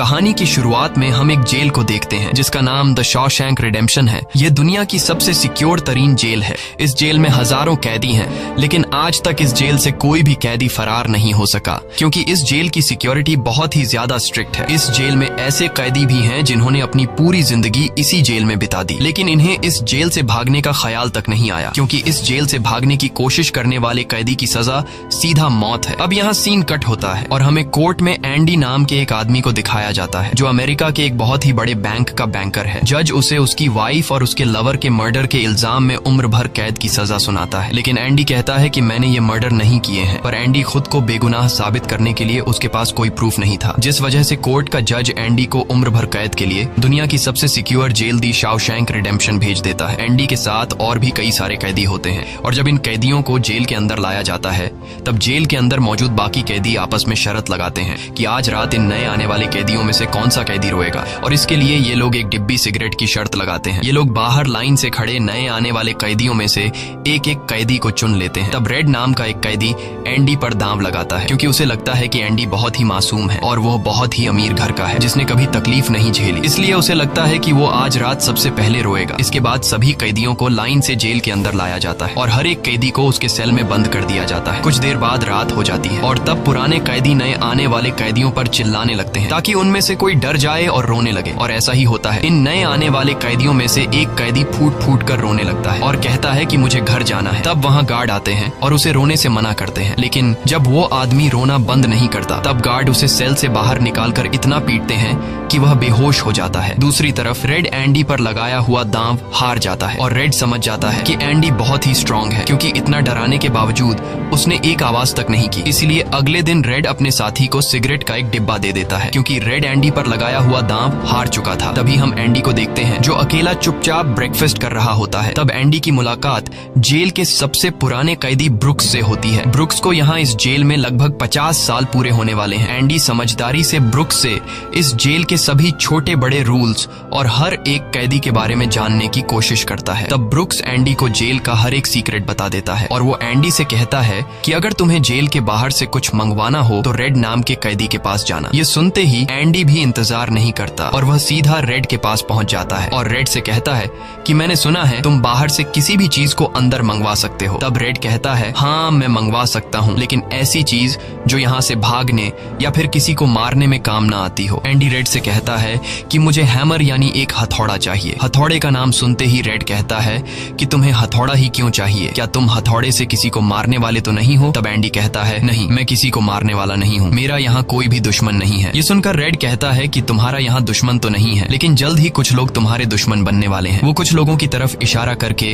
कहानी की शुरुआत में हम एक जेल को देखते हैं जिसका नाम द शॉशैंक रिडेम्पशन है। ये दुनिया की सबसे सिक्योर तरीन जेल है। इस जेल में हजारों कैदी हैं, लेकिन आज तक इस जेल से कोई भी कैदी फरार नहीं हो सका क्योंकि इस जेल की सिक्योरिटी बहुत ही ज्यादा स्ट्रिक्ट है। इस जेल में ऐसे कैदी भी हैं जिन्होंने अपनी पूरी जिंदगी इसी जेल में बिता दी, लेकिन इन्हें इस जेल से भागने का ख्याल तक नहीं आया क्योंकि इस जेल से भागने की कोशिश करने वाले कैदी की सजा सीधा मौत है। अब यहाँ सीन कट होता है और हमें कोर्ट में एंडी नाम के एक आदमी को दिखाया जाता है जो अमेरिका के एक बहुत ही बड़े बैंक का बैंकर है। जज उसे उसकी वाइफ और उसके लवर के मर्डर के इल्जाम में उम्र भर कैद की सजा सुनाता है, लेकिन एंडी कहता है कि मैंने ये मर्डर नहीं किए हैं। पर एंडी खुद को बेगुनाह साबित करने के लिए उसके पास कोई प्रूफ नहीं था, जिस वजह से कोर्ट का जज एंडी को उम्र भर कैद के लिए दुनिया की सबसे सिक्योर जेल दी शॉशैंक रिडेम्पशन भेज देता है। एंडी के साथ और भी कई सारे कैदी होते हैं और जब इन कैदियों को जेल के अंदर लाया जाता है तब जेल के अंदर मौजूद बाकी कैदी आपस में शर्त लगाते हैं कि आज रात इन नए आने वाले कैदियों में से कौन सा कैदी रोएगा, और इसके लिए ये लोग एक डिब्बी सिगरेट की शर्त लगाते हैं। ये लोग बाहर लाइन से खड़े नए आने वाले कैदियों में से एक एक कैदी को चुन लेते हैं। तब रेड नाम का एक कैदी एंडी पर दांव लगाता है क्योंकि उसे लगता है कि एंडी बहुत ही मासूम है और वो बहुत ही अमीर घर का है जिसने कभी तकलीफ नहीं झेली, इसलिए उसे लगता है कि वो आज रात सबसे पहले रोएगा। इसके बाद सभी कैदियों को लाइन से जेल के अंदर लाया जाता है और हर एक कैदी को उसके सेल में बंद कर दिया जाता है। कुछ देर बाद रात हो जाती है और तब पुराने कैदी नए आने वाले कैदियों पर चिल्लाने लगते हैं ताकि उनमें से कोई डर जाए और रोने लगे, और ऐसा ही होता है। इन नए आने वाले कैदियों में से एक कैदी फूट फूट कर रोने लगता है और कहता है कि मुझे घर जाना है। तब वहाँ गार्ड आते हैं और उसे रोने से मना करते हैं, लेकिन जब वो आदमी रोना बंद नहीं करता तब गार्ड उसे सेल से बाहर निकालकर इतना पीटते हैं कि वह बेहोश हो जाता है। दूसरी तरफ रेड एंडी पर लगाया हुआ दांव हार जाता है और रेड समझ जाता है कि एंडी बहुत ही स्ट्रांग है क्योंकि इतना डराने के बावजूद उसने एक आवाज तक नहीं की। इसलिए अगले दिन रेड अपने साथी को सिगरेट का एक डिब्बा दे देता है क्योंकि रेड एंडी पर लगाया हुआ दांव हार चुका था। तभी हम एंडी को देखते हैं जो अकेला चुपचाप ब्रेकफास्ट कर रहा होता है। तब एंडी की मुलाकात जेल के सबसे पुराने कैदी ब्रुक्स से होती है। ब्रुक्स को यहाँ इस जेल में लगभग 50 साल पूरे होने वाले हैं। एंडी समझदारी से ब्रुक्स से इस जेल के सभी छोटे बड़े रूल्स और हर एक कैदी के बारे में जानने की कोशिश करता है। तब ब्रुक्स एंडी को जेल का हर एक सीक्रेट बता देता है और वो एंडी से कहता है कि अगर तुम्हें जेल के बाहर से कुछ मंगवाना हो तो रेड नाम के कैदी के पास जाना। ये सुनते ही एंडी भी इंतजार नहीं करता और वह सीधा रेड के पास पहुंच जाता है और रेड से कहता है कि मैंने सुना है तुम बाहर से किसी भी चीज को अंदर मंगवा सकते हो। तब रेड कहता है हाँ मैं मंगवा सकता हूँ, लेकिन ऐसी चीज जो यहाँ से भागने या फिर किसी को मारने में काम ना आती हो। एंडी रेड से कहता है कि मुझे हैमर यानी एक हथौड़ा चाहिए। हथौड़े का नाम सुनते ही रेड कहता है कि तुम्हें हथौड़ा ही क्यों चाहिए, क्या तुम हथौड़े से किसी को मारने वाले तो नहीं हो? तब एंडी कहता है नहीं, मैं किसी को मारने वाला नहीं हूँ, मेरा यहाँ कोई भी दुश्मन नहीं है। ये सुनकर रेड कहता है कि तुम्हारा यहाँ दुश्मन तो नहीं है, लेकिन जल्द ही कुछ लोग तुम्हारे दुश्मन बनने वाले हैं। वो कुछ लोगों की तरफ इशारा करके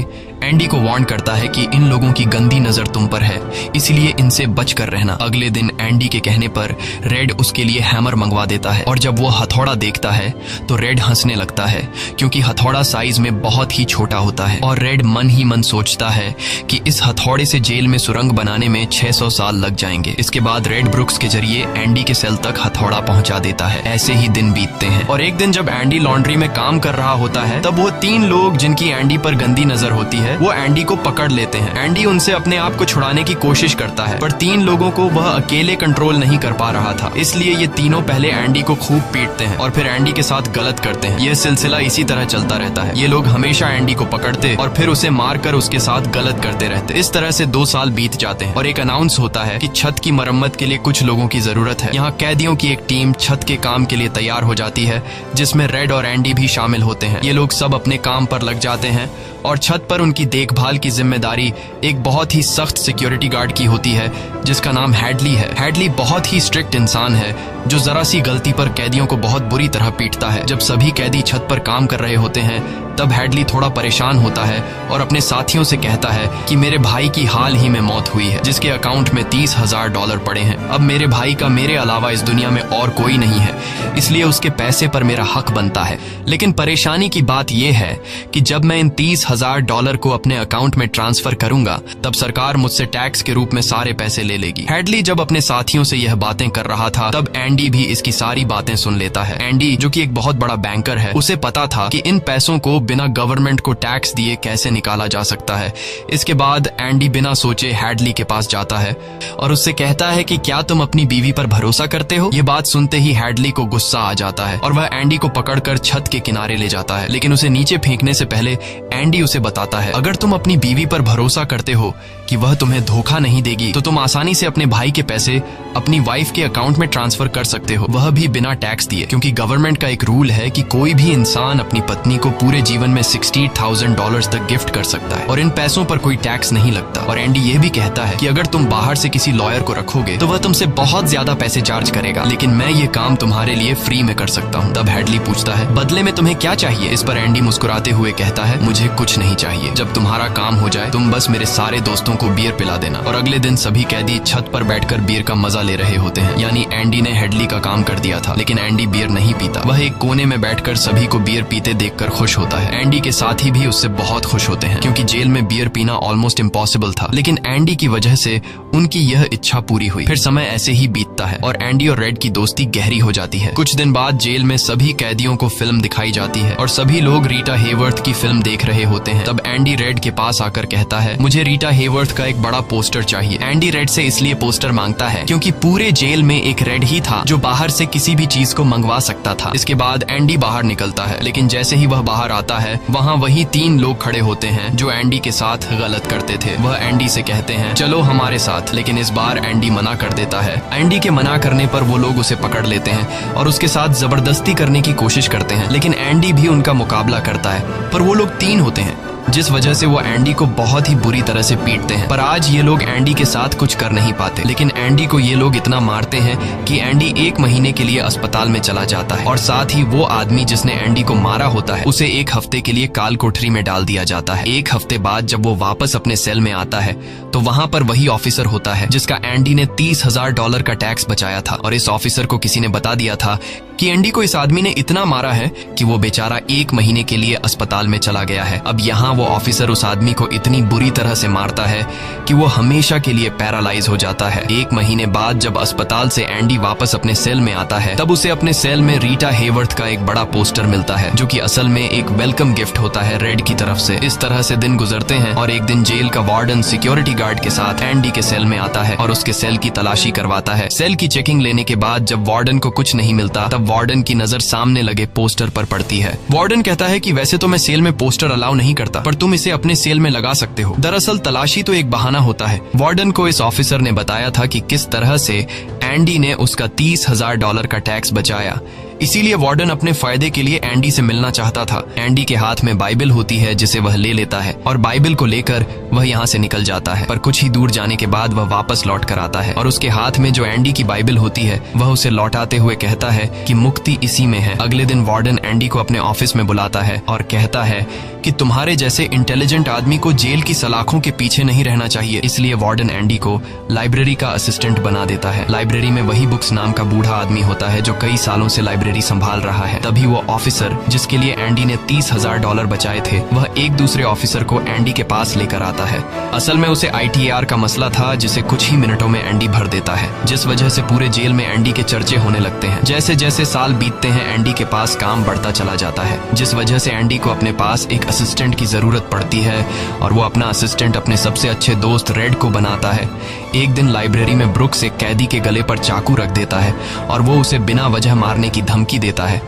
एंडी को वार्न करता है कि इन लोगों की गंदी नजर तुम पर है, इसलिए इनसे बच कर रहना। अगले दिन एंडी के कहने पर रेड उसके लिए हैमर मंगवा देता है और जब वो हथौड़ा देखता है तो रेड हंसने लगता है क्योंकि हथौड़ा साइज में बहुत ही छोटा होता है और रेड मन ही मन सोचता है कि इस हथौड़े से जेल में सुरंग बनाने में 600 साल लग जाएंगे। इसके बाद रेड ब्रुक्स के जरिए एंडी के सेल तक हथौड़ा पहुंचा देता है। ऐसे ही दिन बीतते हैं और एक दिन जब एंडी लॉन्ड्री में काम कर रहा होता है तब वो 3 लोग जिनकी एंडी पर गंदी नजर होती है वो एंडी को पकड़ लेते हैं। एंडी उनसे अपने आप को छुड़ाने की कोशिश करता है पर 3 लोगों को वह अकेले कंट्रोल नहीं कर पा रहा था, इसलिए ये तीनों पहले एंडी को खूब पीटते हैं और फिर एंडी के साथ गलत करते हैं। यह सिलसिला इसी तरह चलता रहता है। ये लोग हमेशा एंडी को पकड़ते और फिर उसे मारकर उसके साथ गलत करते रहते। इस तरह से 2 साल बीत जाते हैं और एक अनाउंस होता है कि छत की मरम्मत के लिए कुछ लोगों की जरूरत है। यहाँ कैदियों की एक टीम छत के काम के लिए तैयार हो जाती है जिसमें रेड और एंडी भी शामिल होते हैं। ये लोग सब अपने काम पर लग जाते हैं और छत पर उनकी देखभाल की जिम्मेदारी एक बहुत ही सख्त सिक्योरिटी गार्ड की होती है जिसका नाम हैडली है। हैडली बहुत ही स्ट्रिक्ट इंसान है जो जरा सी गलती पर कैदियों को बहुत बुरी तरह पीटता है। जब सभी कैदी छत पर काम कर रहे होते हैं तब हैडली थोड़ा परेशान होता है और अपने साथियों से कहता है कि मेरे भाई की हाल ही में मौत हुई है जिसके अकाउंट में $30,000 पड़े हैं। अब मेरे भाई का मेरे अलावा इस दुनिया में और कोई नहीं है, इसलिए उसके पैसे पर मेरा हक बनता है। लेकिन परेशानी की बात यह है कि जब मैं इन $30,000 को अपने अकाउंट में ट्रांसफर करूंगा तब सरकार मुझसे टैक्स के रूप में सारे पैसे ले लेगी। हैडली जब अपने साथियों से यह बातें कर रहा था तब एंडी भी इसकी सारी बातें सुन लेता है। एंडी जो कि एक बहुत बड़ा बैंकर है उसे पता था कि इन पैसों को बिना गवर्नमेंट को टैक्स दिए कैसे निकाला जा सकता है। इसके बाद एंडी बिना सोचे हैडली के पास जाता है और उससे कहता है कि क्या तुम अपनी बीवी पर भरोसा करते हो? ये बात सुनते ही हैडली को गुस्सा गुस्सा आ जाता है और वह एंडी को पकड़कर छत के किनारे ले जाता है, लेकिन उसे नीचे फेंकने से पहले एंडी उसे बताता है, अगर तुम अपनी बीवी पर भरोसा करते हो कि वह तुम्हें धोखा नहीं देगी तो तुम आसानी से अपने भाई के पैसे अपनी वाइफ के अकाउंट में ट्रांसफर कर सकते हो, वह भी बिना टैक्स दिए, क्योंकि गवर्नमेंट का एक रूल है कि कोई भी इंसान अपनी पत्नी को पूरे जीवन में $60,000 तक गिफ्ट कर सकता है और इन पैसों पर कोई टैक्स नहीं लगता। और एंडी ये भी कहता है कि अगर तुम बाहर से किसी लॉयर को रखोगे तो वह तुमसे बहुत ज्यादा पैसे चार्ज करेगा, लेकिन मैं ये काम तुम्हारे लिए फ्री में कर सकता हूँ। तब हेडली पूछता है, बदले में तुम्हें क्या चाहिए? इस पर एंडी मुस्कुराते हुए कहता है, मुझे कुछ नहीं चाहिए, जब तुम्हारा काम हो जाए तुम बस मेरे सारे दोस्तों को बियर पिला देना। और अगले दिन सभी कैदी छत पर बैठकर बियर का मजा ले रहे होते हैं, यानी एंडी ने हेडली का काम कर दिया था, लेकिन एंडी बियर नहीं पीता। वह एक कोने में बैठकर सभी को बियर पीते देखकर खुश होता है। एंडी के साथी भी उससे बहुत खुश होते हैं, क्योंकि जेल में बियर पीना ऑलमोस्ट इम्पॉसिबल था, लेकिन एंडी की वजह से उनकी यह इच्छा पूरी हुई। फिर समय ऐसे ही बीतता है और एंडी और रेड की दोस्ती गहरी हो जाती है। कुछ दिन बाद जेल में सभी कैदियों को फिल्म दिखाई जाती है और सभी लोग रीटा हेवर्थ की फिल्म देख रहे होते हैं। तब एंडी रेड के पास आकर कहता है, मुझे रीटा हेवर्थ का एक बड़ा पोस्टर चाहिए। एंडी रेड से इसलिए पोस्टर मांगता है क्योंकि पूरे जेल में एक रेड ही था जो बाहर से किसी भी चीज को मंगवा सकता था। इसके बाद एंडी बाहर निकलता है, लेकिन जैसे ही वह बाहर आता है वहाँ वही 3 लोग खड़े होते हैं जो एंडी के साथ गलत करते थे। वह एंडी से कहते हैं, चलो हमारे साथ, लेकिन इस बार एंडी मना कर देता है। एंडी के मना करने पर वो लोग उसे पकड़ लेते हैं और उसके साथ जबरदस्ती करने की कोशिश करते हैं, लेकिन एंडी भी उनका मुकाबला करता है, पर वो लोग 3 होते हैं, जिस वजह से वो एंडी को बहुत ही बुरी तरह से पीटते हैं। पर आज ये लोग एंडी के साथ कुछ कर नहीं पाते, लेकिन एंडी को ये लोग इतना मारते हैं कि एंडी 1 महीने के लिए अस्पताल में चला जाता है और साथ ही वो आदमी जिसने एंडी को मारा होता है उसे 1 हफ्ते के लिए काल कोठरी में डाल दिया जाता है। 1 हफ्ते बाद जब वो वापस अपने सेल में आता है तो वहाँ पर वही ऑफिसर होता है जिसका एंडी ने $30,000 का टैक्स बचाया था, और इस ऑफिसर को किसी ने बता दिया था कि एंडी को इस आदमी ने इतना मारा है कि वो बेचारा 1 महीने के लिए अस्पताल में चला गया है। अब यहाँ वो ऑफिसर उस आदमी को इतनी बुरी तरह से मारता है कि वो हमेशा के लिए पैरालाइज हो जाता है। 1 महीने बाद जब अस्पताल से एंडी वापस अपने सेल में आता है तब उसे अपने सेल में रीटा हेवर्थ का एक बड़ा पोस्टर मिलता है, जो कि असल में एक वेलकम गिफ्ट होता है रेड की तरफ से। इस तरह से दिन गुजरते हैं और एक दिन जेल का वार्डन सिक्योरिटी गार्ड के साथ एंडी के सेल में आता है और उसके सेल की तलाशी करवाता है। सेल की चेकिंग लेने के बाद जब वार्डन को कुछ नहीं मिलता तब वार्डन की नजर सामने लगे पोस्टर पर पड़ती है। वार्डन कहता है कि वैसे तो मैं सेल में पोस्टर अलाउ नहीं करता, पर तुम इसे अपने सेल में लगा सकते हो। दरअसल तलाशी तो एक बहाना होता है। वार्डन को इस ऑफिसर ने बताया था कि किस तरह से एंडी ने उसका $30,000 का टैक्स बचाया, इसीलिए वार्डन अपने फायदे के लिए एंडी से मिलना चाहता था। एंडी के हाथ में बाइबल होती है जिसे वह ले लेता है और बाइबल को लेकर वह यहाँ से निकल जाता है, पर कुछ ही दूर जाने के बाद वह वापस लौट कर आता है और उसके हाथ में जो एंडी की बाइबल होती है वह उसे लौटाते हुए कहता है कि मुक्ति इसी में है। अगले दिन वार्डन एंडी को अपने ऑफिस में बुलाता है और कहता है कि तुम्हारे जैसे इंटेलिजेंट आदमी को जेल की सलाखों के पीछे नहीं रहना चाहिए, इसलिए वार्डन एंडी को लाइब्रेरी का असिस्टेंट बना देता है। लाइब्रेरी में वही बुक्स नाम का बूढ़ा आदमी होता है जो कई सालों से लाइब्रेरी संभाल रहा है। तभी वो ऑफिसर जिसके लिए एंडी ने $30,000 बचाए थे वह एक दूसरे ऑफिसर को एंडी के पास लेकर आता है। असल में उसे ITAR का मसला था जिसे कुछ ही मिनटों में एंडी भर देता है, जिस वजह से पूरे जेल में एंडी के चर्चे होने लगते हैं। जैसे जैसे साल बीतते हैं एंडी के पास काम बढ़ता चला जाता है, जिस वजह से एंडी को अपने पास एक असिस्टेंट की जरूरत पड़ती है और वो अपना असिस्टेंट अपने सबसे अच्छे दोस्त रेड को बनाता है। एक दिन लाइब्रेरी में ब्रुक्स एक कैदी के गले पर चाकू रख देता है और वो उसे बिना वजह मारने की धमकी देता है।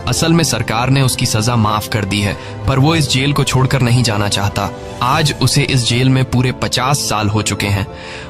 असल में सरकार ने उसकी सजा माफ कर दी है, पर वो इस जेल को छोड़कर नहीं जाना चाहता। आज उसे इस जेल में पूरे 50 साल हो चुके हैं।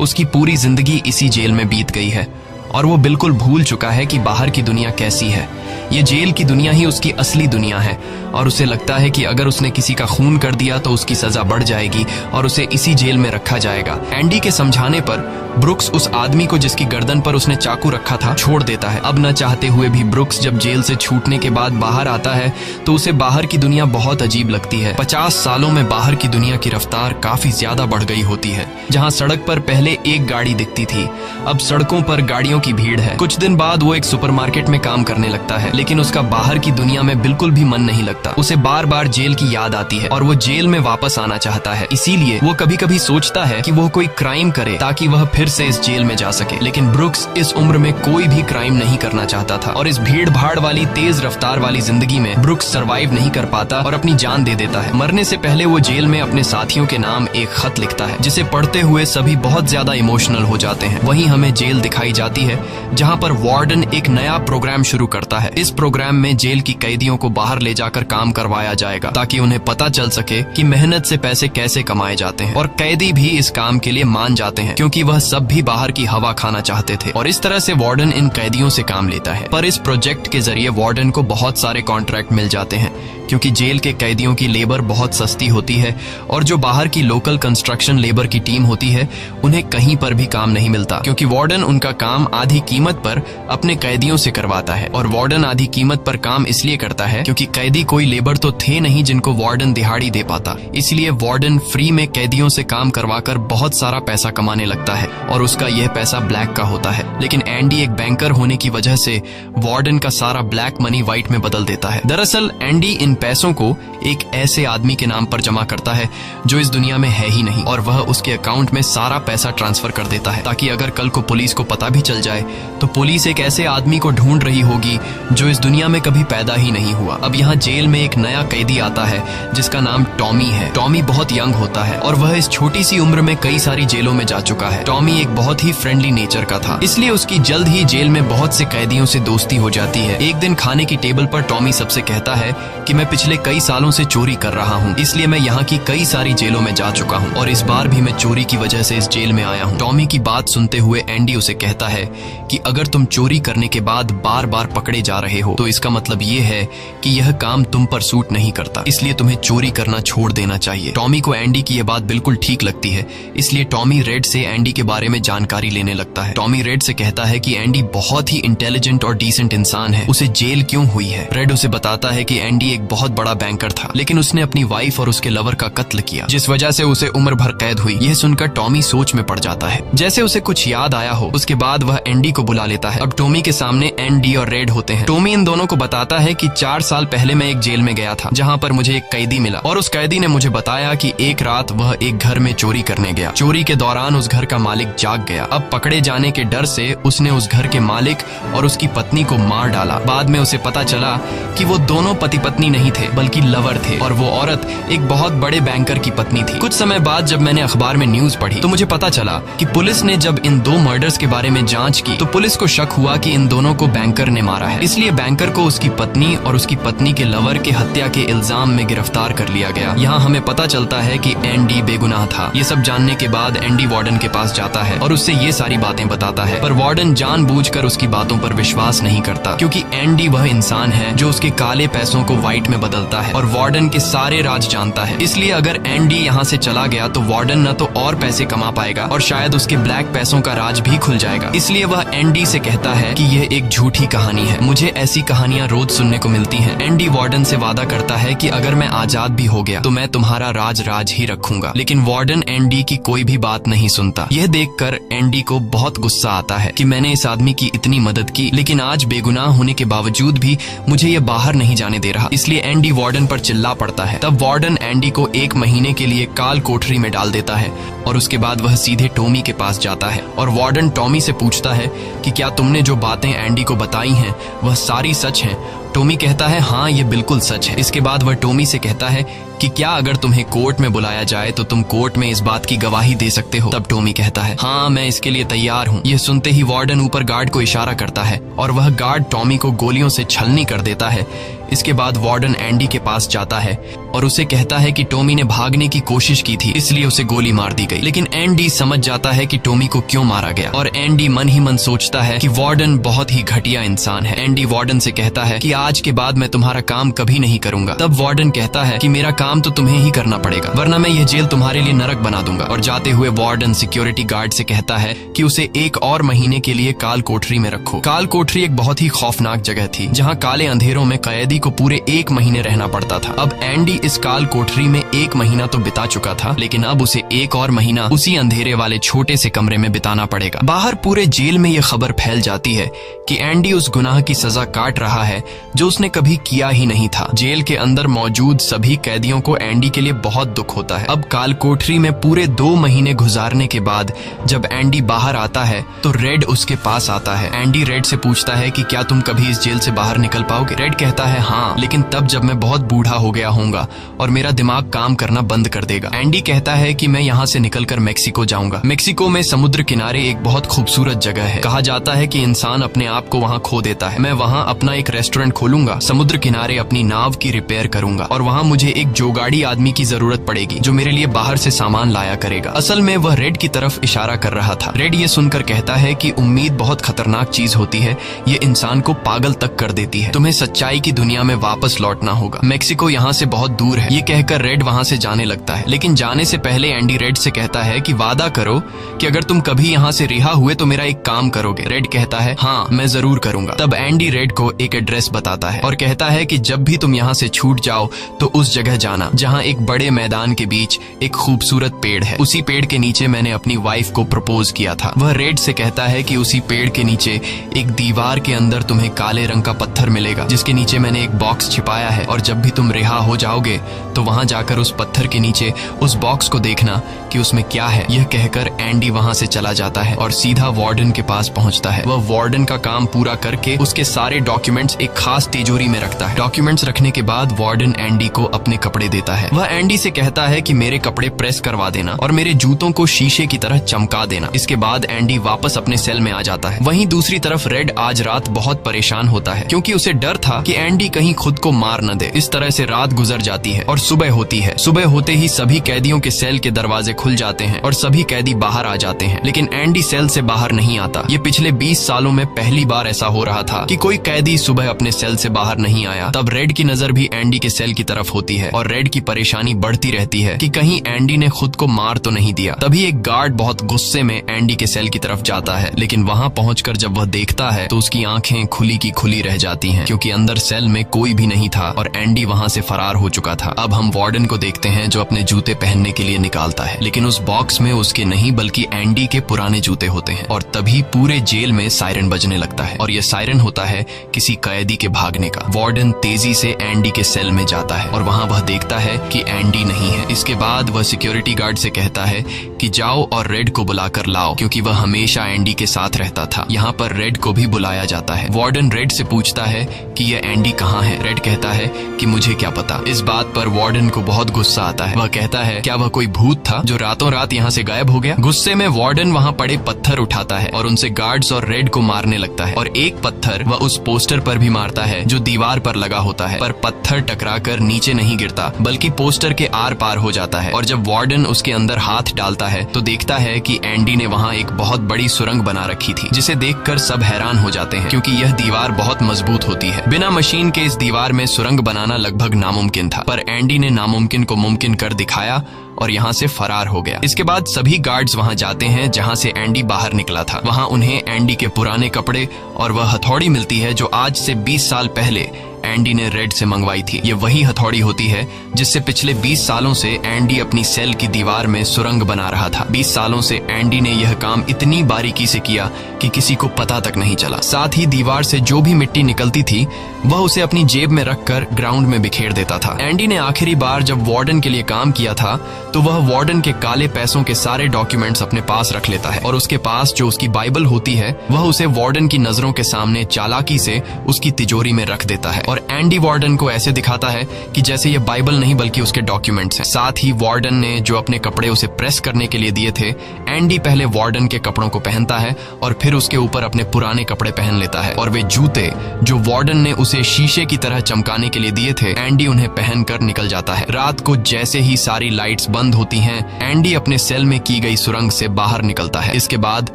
उसकी पूरी जिंदगी इसी जेल में बीत गई है और वो बिल्कुल भूल चुका है कि बाहर की दुनिया कैसी है। ये जेल की दुनिया ही उसकी असली दुनिया है और उसे लगता है कि अगर उसने किसी का खून कर दिया तो उसकी सजा बढ़ जाएगी और उसे इसी जेल में रखा जाएगा। एंडी के समझाने पर ब्रुक्स उस आदमी को जिसकी गर्दन पर उसने चाकू रखा था छोड़ देता है। अब न चाहते हुए भी ब्रुक्स जब जेल से छूटने के बाद बाहर आता है तो उसे बाहर की दुनिया बहुत अजीब लगती है। 50 सालों में बाहर की दुनिया की रफ्तार काफी ज्यादा बढ़ गई होती है। जहाँ सड़क पर पहले एक गाड़ी दिखती थी अब सड़कों पर गाड़ियों की भीड़ है। कुछ दिन बाद वो एक सुपरमार्केट में काम करने लगता है, लेकिन उसका बाहर की दुनिया में बिल्कुल भी मन नहीं लगता। उसे बार बार जेल की याद आती है और वो जेल में वापस आना चाहता है। इसीलिए वो कभी कभी सोचता है कि वो कोई क्राइम करे ताकि वह फिर से इस जेल में जा सके। लेकिन ब्रुक्स इस उम्र में कोई भी क्राइम नहीं करना चाहता था और इस भीड़ भाड़ वाली तेज रफ्तार वाली जिंदगी में ब्रुक्स सरवाइव नहीं कर पाता और अपनी जान दे देता है। मरने से पहले वो जेल में अपने साथियों के नाम एक खत लिखता है, जिसे पढ़ते हुए सभी बहुत ज्यादा इमोशनल हो जाते हैं। वहीं हमें जेल दिखाई जाती है जहाँ पर वार्डन एक नया प्रोग्राम शुरू करता है। इस प्रोग्राम में जेल की कैदियों को बाहर ले जाकर काम करवाया जाएगा ताकि उन्हें पता चल सके कि मेहनत से पैसे कैसे कमाए जाते हैं। और कैदी भी इस काम के लिए मान जाते हैं क्योंकि वह सब भी बाहर की हवा खाना चाहते थे। और इस तरह से वार्डन इन कैदियों से काम लेता है। पर इस प्रोजेक्ट के जरिए वार्डन को बहुत सारे कॉन्ट्रैक्ट मिल जाते हैं क्योंकि जेल के कैदियों की लेबर बहुत सस्ती होती है और जो बाहर की लोकल कंस्ट्रक्शन लेबर की टीम होती है उन्हें कहीं पर भी काम नहीं मिलता, क्योंकि वार्डन उनका काम आधी कीमत पर अपने कैदियों से करवाता है। और वार्डन आधी कीमत पर काम इसलिए करता है क्योंकि कैदी कोई लेबर तो थे नहीं जिनको वार्डन दिहाड़ी दे पाता। इसलिए वार्डन फ्री में कैदियों से काम करवाकर बहुत सारा पैसा कमाने लगता है और उसका यह पैसा ब्लैक का होता है। लेकिन एंडी एक बैंकर होने की वजह से वार्डन का सारा ब्लैक मनी व्हाइट में बदल देता है। दरअसल एंडी इन पैसों को एक ऐसे आदमी के नाम पर जमा करता है जो इस दुनिया में है ही नहीं, और वह उसके अकाउंट में सारा पैसा ट्रांसफर कर देता है ताकि अगर कल को पुलिस को पता भी चल जाए तो पुलिस एक ऐसे आदमी को ढूंढ रही होगी जो इस दुनिया में कभी पैदा ही नहीं हुआ। अब यहाँ जेल में एक नया कैदी आता है जिसका नाम टॉमी है। टॉमी बहुत यंग होता है और वह इस छोटी सी उम्र में कई सारी जेलों में जा चुका है। टॉमी एक बहुत ही फ्रेंडली नेचर का था, इसलिए उसकी जल्द ही जेल में बहुत से कैदियों से दोस्ती हो जाती है। एक दिन खाने की टेबल पर टॉमी सबसे कहता है कि मैं पिछले कई सालों से चोरी कर रहा हूँ, इसलिए मैं यहाँ की कई सारी जेलों में जा चुका हूँ और इस बार भी मैं चोरी की वजह से इस जेल में आया हूँ। टॉमी की बात सुनते हुए एंडी उसे कहता है कि अगर तुम चोरी करने के बाद बार बार पकड़े जा रहे हो तो इसका मतलब ये है कि यह काम तुम पर सूट नहीं करता, इसलिए तुम्हें चोरी करना छोड़ देना चाहिए। टॉमी को एंडी की यह बात बिल्कुल ठीक लगती है, इसलिए टॉमी रेड से एंडी के बारे में जानकारी लेने लगता है। टॉमी रेड से कहता है कि एंडी बहुत ही इंटेलिजेंट और डिसेंट इंसान है, उसे जेल क्यों हुई है। रेड उसे बताता है कि एंडी एक बहुत बड़ा बैंकर था, लेकिन उसने अपनी वाइफ और उसके लवर का कत्ल किया, जिस वजह से उसे उम्र भर कैद हुई। यह सुनकर टॉमी सोच में पड़ जाता है, जैसे उसे कुछ याद आया हो। उसके बाद वह एंडी को बुला लेता है। अब टॉमी के सामने एंडी और रेड होते हैं। टॉमी इन दोनों को बताता है कि 4 साल पहले मैं एक जेल में गया था जहाँ पर मुझे एक कैदी मिला और उस कैदी ने मुझे बताया कि एक रात वह एक घर में चोरी करने गया। चोरी के दौरान उस घर का मालिक जाग गया। अब पकड़े जाने के डर से उसने उस घर के मालिक और उसकी पत्नी को मार डाला। बाद में उसे पता चला कि वो दोनों पति पत्नी नहीं थे बल्कि लवर थे और वो औरत एक बहुत बड़े बैंकर की पत्नी थी। कुछ समय बाद जब मैंने अखबार में न्यूज पढ़ी तो मुझे पता चला कि पुलिस ने जब इन 2 मर्डर्स के बारे में जांच की तो पुलिस को शक हुआ कि इन दोनों को बैंकर ने मारा है। इसलिए बैंकर को उसकी पत्नी और उसकी पत्नी के लवर के हत्या के इल्जाम में गिरफ्तार कर लिया गया। यहाँ हमें पता चलता है कि एंडी बेगुनाह था। ये सब जानने के बाद एंडी वार्डन के पास जाता है और उससे ये सारी बातें बताता है, पर वार्डन जानबूझकर उसकी बातों पर विश्वास नहीं करता क्योंकि एंडी वह इंसान है जो उसके काले पैसों को व्हाइट में बदलता है और वार्डन के सारे राज जानता है। इसलिए अगर एंडी यहाँ से चला गया तो वार्डन न तो और पैसे कमा पाएगा और शायद उसके ब्लैक पैसों का राज भी खुल जाएगा। इसलिए वह एंडी से कहता है कि यह एक झूठी कहानी है, मुझे ऐसी कहानियां रोज सुनने को मिलती हैं। एंडी वार्डन से वादा करता है कि अगर मैं आजाद भी हो गया तो मैं तुम्हारा राज ही रखूंगा, लेकिन वार्डन एंडी की कोई भी बात नहीं सुनता। यह देखकर एंडी को बहुत गुस्सा आता है कि मैंने इस आदमी की इतनी मदद की लेकिन आज बेगुनाह होने के बावजूद भी मुझे ये बाहर नहीं जाने दे रहा। इसलिए एंडी वार्डन पर चिल्ला पड़ता है। तब वार्डन एंडी को 1 महीने के लिए काल कोठरी में डाल देता है और उसके बाद वह सीधे टॉमी के पास जाता है और वार्डन टॉमी से पूछता है कि क्या तुमने जो बातें एंडी को बताई हैं वह सारी सच हैं। टॉमी कहता है हाँ ये बिल्कुल सच है। इसके बाद वह टॉमी से कहता है कि क्या अगर तुम्हें कोर्ट में बुलाया जाए तो तुम कोर्ट में इस बात की गवाही दे सकते हो। तब टॉमी कहता है हाँ मैं इसके लिए तैयार हूँ। यह सुनते ही वार्डन ऊपर गार्ड को इशारा करता है और वह गार्ड टॉमी को गोलियों से छलनी कर देता है। इसके बाद वार्डन एंडी के पास जाता है और उसे कहता है कि टॉमी ने भागने की कोशिश की थी इसलिए उसे गोली मार दी गई। लेकिन एंडी समझ जाता है कि टॉमी को क्यों मारा गया और एंडी मन ही मन सोचता है कि वार्डन बहुत ही घटिया इंसान है। एंडी वार्डन से कहता है कि आज के बाद मैं तुम्हारा काम कभी नहीं करूंगा। तब वार्डन कहता है कि मेरा काम तो तुम्हें ही करना पड़ेगा वरना मैं यह जेल तुम्हारे लिए नरक बना दूंगा। और जाते हुए वार्डन सिक्योरिटी गार्ड से कहता है कि उसे 1 और महीने के लिए काल कोठरी में रखो। काल कोठरी एक बहुत ही खौफनाक जगह थी जहाँ काले अंधेरों में कैदी को पूरे 1 महीने रहना पड़ता था। अब एंडी इस काल कोठरी में 1 महीना तो बिता चुका था, लेकिन अब उसे एक और महीना उसी अंधेरे वाले छोटे से कमरे में बिताना पड़ेगा। बाहर पूरे जेल में यह खबर फैल जाती है कि एंडी उस गुनाह की सजा काट रहा है जो उसने कभी किया ही नहीं था। जेल के अंदर मौजूद सभी कैदियों को एंडी के लिए बहुत दुख होता है। अब काल कोठरी में पूरे 2 महीने गुजारने के बाद जब एंडी बाहर आता है तो रेड उसके पास आता है। एंडी रेड से पूछता है कि क्या तुम कभी इस जेल से बाहर निकल पाओगे? रेड कहता है हाँ, लेकिन तब जब मैं बहुत बूढ़ा हो गया होऊंगा और मेरा दिमाग काम करना बंद कर देगा। एंडी कहता है कि मैं यहाँ से निकलकर मेक्सिको जाऊंगा। मेक्सिको में समुद्र किनारे एक बहुत खूबसूरत जगह है। कहा जाता है कि इंसान अपने आप को वहाँ खो देता है। मैं वहाँ अपना एक रेस्टोरेंट खोलूंगा, समुद्र किनारे अपनी नाव की रिपेयर करूंगा और वहाँ मुझे एक जोगाड़ी आदमी की जरूरत पड़ेगी जो मेरे लिए बाहर से सामान लाया करेगा। असल में वह रेड की तरफ इशारा कर रहा था। रेड ये सुनकर कहता है कि उम्मीद बहुत खतरनाक चीज होती है, ये इंसान को पागल तक कर देती है। तुम्हें सच्चाई की दुनिया में वापस लौटना होगा। मेक्सिको यहाँ से बहुत दूर है। ये कहकर रेड वहाँ से जाने लगता है, लेकिन जाने से पहले एंडी रेड से कहता है कि वादा करो कि अगर तुम कभी यहाँ से रिहा हुए तो मेरा एक काम करोगे। रेड कहता है हाँ, मैं जरूर करूंगा। तब एंडी रेड को एक एड्रेस बताता है और कहता है कि जब भी तुम यहाँ से छूट जाओ तो उस जगह जाना जहाँ एक बड़े मैदान के बीच एक खूबसूरत पेड़ है। उसी पेड़ के नीचे मैंने अपनी वाइफ को प्रपोज किया था। वह रेड से कहता है कि उसी पेड़ के नीचे एक दीवार के अंदर तुम्हें काले रंग का पत्थर मिलेगा जिसके नीचे मैंने एक बॉक्स छिपाया है, और जब भी तुम रिहा हो जाओगे तो वहां जाकर उस पत्थर के नीचे उस बॉक्स को देखना कि उसमें क्या है। यह कहकर एंडी वहां से चला जाता है और सीधा वार्डन के पास पहुंचता है। वह वार्डन का काम पूरा करके उसके सारे डॉक्यूमेंट्स एक खास तिजोरी में रखता है। डॉक्यूमेंट्स रखने के बाद वार्डन एंडी को अपने कपड़े देता है। वह एंडी से कहता है कि मेरे कपड़े प्रेस करवा देना और मेरे जूतों को शीशे की तरह चमका देना। इसके बाद एंडी वापस अपने सेल में आ जाता है। वहीं दूसरी तरफ रेड आज रात बहुत परेशान होता है क्योंकि उसे डर था कि एंडी कहीं खुद को मार न दे। इस तरह से रात गुजर जाती है और सुबह होती है। सुबह होते ही सभी कैदियों के सेल के दरवाजे खुल जाते हैं और सभी कैदी बाहर आ जाते हैं, लेकिन एंडी सेल से बाहर नहीं आता। ये पिछले 20 सालों में पहली बार ऐसा हो रहा था कि कोई कैदी सुबह अपने सेल से बाहर नहीं आया। तब रेड की नजर भी एंडी के सेल की तरफ होती है और रेड की परेशानी बढ़ती रहती है कि कहीं एंडी ने खुद को मार तो नहीं दिया। तभी एक गार्ड बहुत गुस्से में एंडी के सेल की तरफ जाता है, लेकिन वहां पहुंचकर जब वह देखता है तो उसकी आंखें खुली की खुली रह जाती हैं क्योंकि अंदर सेल में कोई भी नहीं था और एंडी वहां से फरार हो चुका था। अब हम वार्डन को देखते हैं जो अपने जूते पहनने के लिए निकालता है, लेकिन उस बॉक्स में उसके नहीं बल्कि एंडी के पुराने जूते होते हैं। और तभी पूरे जेल में सायरन बजने लगता है और यह सायरन होता है किसी कैदी के भागने का। वार्डन तेजी से एंडी के सेल में जाता है और वहां वह देखता है कि एंडी नहीं है। इसके बाद वह सिक्योरिटी गार्ड से कहता है कि जाओ और रेड को बुलाकर लाओ क्योंकि वह हमेशा एंडी के साथ रहता था। यहाँ पर रेड को भी बुलाया जाता है। वार्डन रेड से पूछता है कि यह एंडी कहाँ है। रेड कहता है कि मुझे क्या पता। इस बात पर वार्डन को बहुत गुस्सा आता है। वह कहता है क्या वह कोई भूत था जो रातों रात यहाँ से गायब हो गया। गुस्से में वार्डन वहाँ पड़े पत्थर उठाता है और उनसे गार्ड्स और रेड को मारने लगता है और एक पत्थर वह उस पोस्टर पर भी मारता है जो दीवार पर लगा होता है, पर पत्थर टकराकर नीचे नहीं गिरता बल्कि पोस्टर के आर पार हो जाता है। और जब वार्डन उसके अंदर हाथ डालता है तो देखता है कि एंडी ने वहाँ एक बहुत बड़ी सुरंग बना रखी थी जिसे देखकर सब हैरान हो जाते हैं क्योंकि यह दीवार बहुत मजबूत होती है। बिना मशीन के इस दीवार में सुरंग बनाना लगभग नामुमकिन था, पर एंडी ने नामुमकिन को मुमकिन कर दिखाया और यहाँ से फरार हो गया। इसके बाद सभी गार्ड्स वहाँ जाते हैं जहाँ से एंडी बाहर निकला था। वहाँ उन्हें एंडी के पुराने कपड़े और वह हथौड़ी मिलती है जो आज से 20 साल पहले एंडी ने रेड से मंगवाई थी। ये वही हथौड़ी होती है जिससे पिछले 20 सालों से एंडी अपनी सेल की दीवार में सुरंग बना रहा था। 20 सालों से एंडी ने यह काम इतनी बारीकी से किया कि किसी को पता तक नहीं चला। साथ ही दीवार से जो भी मिट्टी निकलती थी वह उसे अपनी जेब में रखकर ग्राउंड में बिखेर देता था। एंडी ने आखिरी बार जब वार्डन के लिए काम किया था तो वह वार्डन के काले पैसों के सारे डॉक्यूमेंट्स अपने पास रख लेता है और उसके पास जो उसकी बाइबल होती है वह उसे वार्डन की नजरों के सामने चालाकी से उसकी तिजोरी में रख देता है और एंडी वार्डन को ऐसे दिखाता है कि जैसे ये बाइबल नहीं बल्कि उसके डॉक्यूमेंट्स हैं। साथ ही वार्डन ने जो अपने कपड़े उसे प्रेस करने के लिए दिए थे, एंडी पहले वार्डन के कपड़ों को पहनता है और फिर उसके ऊपर अपने पुराने कपड़े पहन लेता है और वे जूते जो वार्डन ने उसे शीशे की तरह चमकाने के लिए दिए थे, एंडी उन्हें पहनकर निकल जाता है। रात को जैसे ही सारी लाइट्स बंद होती हैं, एंडी अपने सेल में की गई सुरंग से बाहर निकलता है। इसके बाद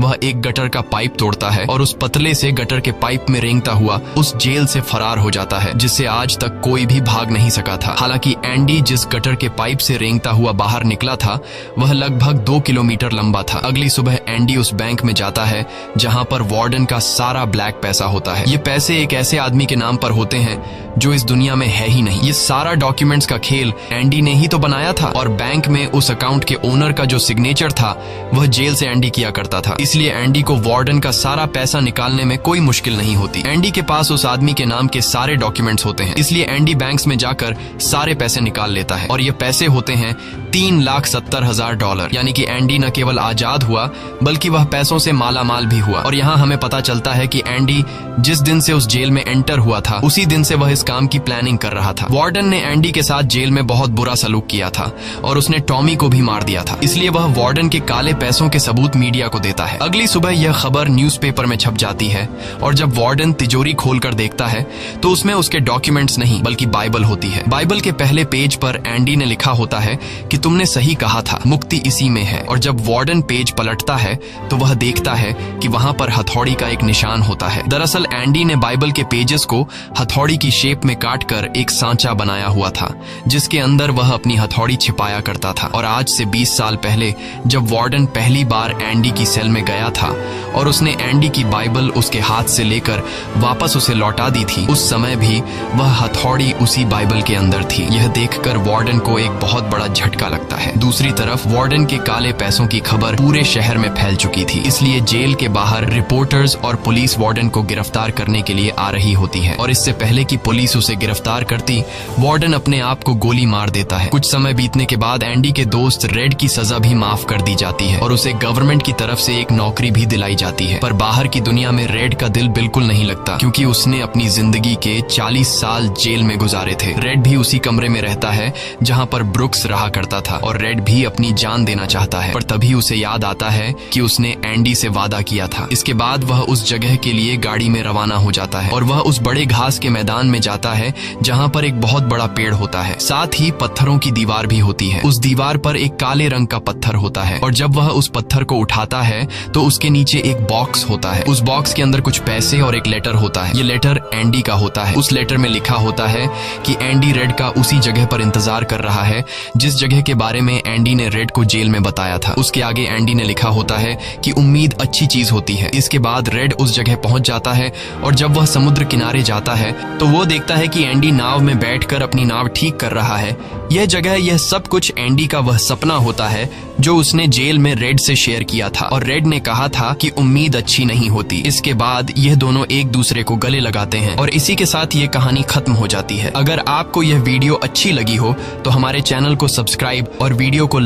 वह एक गटर का पाइप तोड़ता है और उस पतले से गटर के पाइप में रेंगता हुआ उस जेल से फरार हो जाता है जिससे आज तक कोई भी भाग नहीं सका था। हालांकि एंडी जिस गटर के पाइप से रेंगता हुआ बाहर निकला था वह लगभग 2 किलोमीटर लंबा था। अगली सुबह एंडी उस बैंक में जाता है जहां पर वार्डन का सारा ब्लैक पैसा होता है। ये पैसे एक ऐसे आदमी के नाम पर होते हैं जो इस दुनिया में है ही नहीं। ये सारा डॉक्यूमेंट्स का खेल एंडी ने ही तो बनाया था और बैंक में उस अकाउंट के ओनर का जो सिग्नेचर था वह जेल से एंडी किया करता था। इसलिए एंडी को वार्डन का सारा पैसा निकालने में कोई मुश्किल नहीं होती। एंडी के पास उस आदमी के नाम के सारे डॉक्यूमेंट्स होते हैं, इसलिए एंडी बैंक्स में जाकर सारे पैसे निकाल लेता है और ये पैसे होते हैं $3,70,000। यानी कि एंडी न केवल आजाद हुआ बल्कि वह पैसों से माला माल भी हुआ। और यहाँ हमें पता चलता है कि एंडी जिस दिन से उस जेल में एंटर हुआ था उसी दिन से वह इस काम की प्लानिंग कर रहा था। वार्डन ने एंडी के साथ जेल में बहुत बुरा सलूक किया था और उसने टॉमी को भी मार दिया था, इसलिए वह वार्डन के काले पैसों के सबूत मीडिया को देता है। अगली सुबह यह खबर न्यूज़पेपर में छप जाती है और जब वार्डन तिजोरी खोलकर देखता है तो उसमें उसके डॉक्यूमेंट्स नहीं बल्कि बाइबल होती है। बाइबल के पहले पेज पर एंडी ने लिखा होता है कि तुमने सही कहा था, मुक्ति इसी में है। और जब वार्डन पेज पलटता है तो वह देखता है कि वहां पर हथौड़ी का एक निशान होता है। दरअसल एंडी ने बाइबल के पेजेस को हथौड़ी की शेप में काटकर एक सांचा बनाया हुआ था जिसके अंदर वह अपनी हथौड़ी छिपाया करता था। और आज से 20 साल पहले जब वार्डन पहली बार एंडी की सेल में गया था और उसने एंडी की बाइबल उसके हाथ से लेकर वापस उसे लौटा दी थी, उस समय भी वह हथौड़ी उसी बाइबल के अंदर थी। यह देखकर वार्डन को एक बहुत बड़ा झटका लगता है। दूसरी तरफ वार्डन के काले पैसों की खबर पूरे शहर में फैल चुकी थी, इसलिए जेल के बाहर रिपोर्टर्स और पुलिस वार्डन को गिरफ्तार करने के लिए आ रही होती है। और इससे पहले कि पुलिस उसे गिरफ्तार करती, वार्डन अपने आप को गोली मार देता है। कुछ समय बीतने के बाद एंडी के दोस्त रेड की सजा भी माफ कर दी जाती है और उसे गवर्नमेंट की तरफ से एक नौकरी भी दिलाई जाती है। पर बाहर की दुनिया में रेड का दिल बिल्कुल नहीं लगता क्योंकि उसने अपनी जिंदगी के 40 साल जेल में गुजारे थे। रेड भी उसी कमरे में रहता है जहां पर ब्रुक्स रहा करता था और रेड भी अपनी जान देना चाहता है, पर तभी उसे याद आता है कि उसने एंडी से वादा किया था। इसके बाद वह उस जगह के लिए गाड़ी में रवाना हो जाता है और वह उस बड़े घास के मैदान में जाता है जहां पर एक बहुत बड़ा पेड़ होता है, साथ ही पत्थरों की दीवार भी होती है। उस दीवार पर एक काले रंग का पत्थर होता है और जब वह उस पत्थर को उठाता है तो उसके नीचे एक बॉक्स होता है। उस बॉक्स के अंदर कुछ पैसे और एक लेटर होता है। ये लेटर एंडी का होता है। उस लेटर में लिखा होता है कि एंडी रेड का उसी जगह पर इंतजार कर रहा है जिस जगह के बारे में एंडी ने रेड को जेल में बताया था। उसके आगे एंडी ने लिखा होता है कि उम्मीद अच्छी चीज होती है। इसके बाद रेड उस जगह पहुंच जाता है और जब वह समुद्र किनारे जाता है तो वो देखता है कि एंडी नाव में बैठकर अपनी नाव ठीक कर रहा है। यह जगह, यह सब कुछ एंडी का वह सपना होता है जो उसने जेल में रेड से शेयर किया था और रेड ने कहा था कि उम्मीद अच्छी नहीं होती। इसके बाद यह दोनों एक दूसरे को गले लगाते हैं और इसी के साथ ये कहानी खत्म हो जाती है। अगर आपको यह वीडियो अच्छी लगी हो तो हमारे चैनल को सब्सक्राइब और वीडियो को